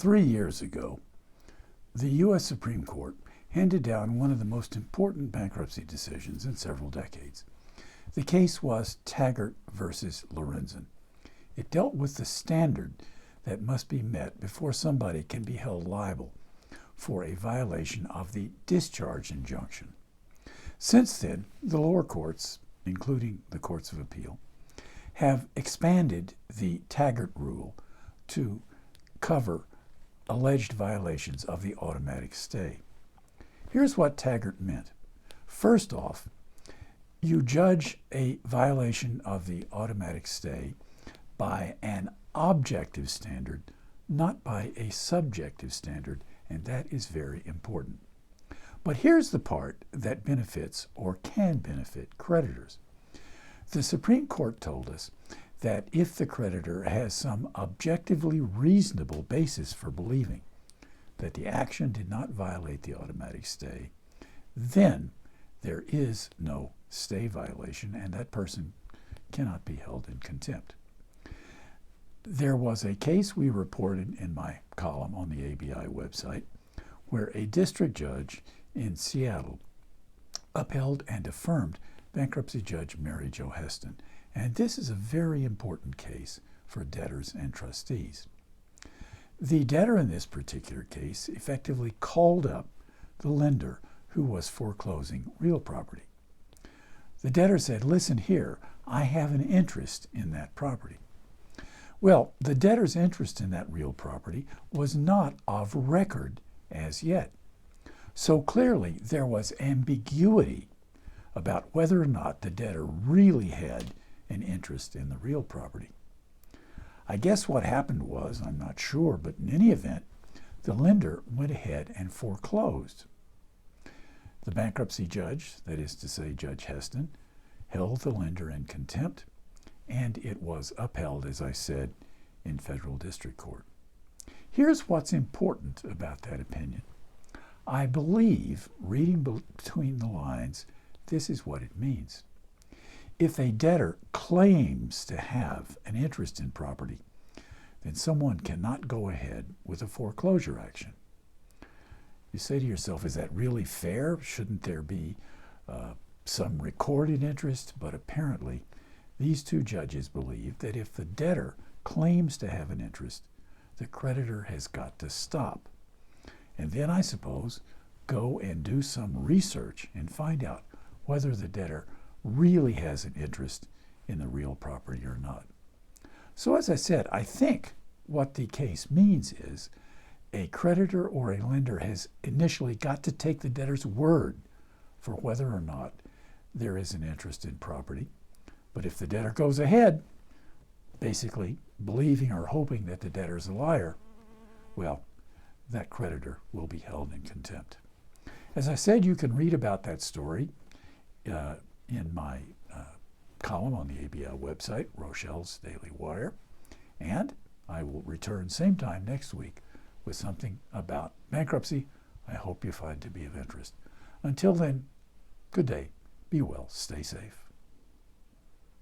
3 years ago, the U.S. Supreme Court handed down one of the most important bankruptcy decisions in several decades. The case was Taggart versus Lorenzen. It dealt with the standard that must be met before somebody can be held liable for a violation of the discharge injunction. Since then, the lower courts, including the courts of appeal, have expanded the Taggart rule to cover alleged violations of the automatic stay. Here's what Taggart meant. First off, you judge a violation of the automatic stay by an objective standard, not by a subjective standard, and that is very important. But here's the part that benefits or can benefit creditors. The Supreme Court told us that if the creditor has some objectively reasonable basis for believing that the action did not violate the automatic stay, then there is no stay violation and that person cannot be held in contempt. There was a case we reported in my column on the ABI website where a district judge in Seattle upheld and affirmed bankruptcy judge Mary Jo Heston. And this is a very important case for debtors and trustees. The debtor in this particular case effectively called up the lender who was foreclosing real property. The debtor said, "Listen here, I have an interest in that property." Well, the debtor's interest in that real property was not of record as yet. So clearly there was ambiguity about whether or not the debtor really had an interest in the real property. I guess what happened was, I'm not sure, but in any event, the lender went ahead and foreclosed. The bankruptcy judge, that is to say Judge Heston, held the lender in contempt, and it was upheld, as I said, in federal district court. Here's what's important about that opinion. I believe, reading between the lines, this is what it means. If a debtor claims to have an interest in property, then someone cannot go ahead with a foreclosure action. You say to yourself, is that really fair? Shouldn't there be some recorded interest? But apparently, these two judges believe that if the debtor claims to have an interest, the creditor has got to stop. And then, I suppose, go and do some research and find out whether the debtor really has an interest in the real property or not. So as I said, I think what the case means is a creditor or a lender has initially got to take the debtor's word for whether or not there is an interest in property. But if the debtor goes ahead, basically believing or hoping that the debtor is a liar, well, that creditor will be held in contempt. As I said, you can read about that story in my column on the ABI website, Rochelle's Daily Wire. And I will return same time next week with something about bankruptcy I hope you find to be of interest. Until then, good day, be well, stay safe.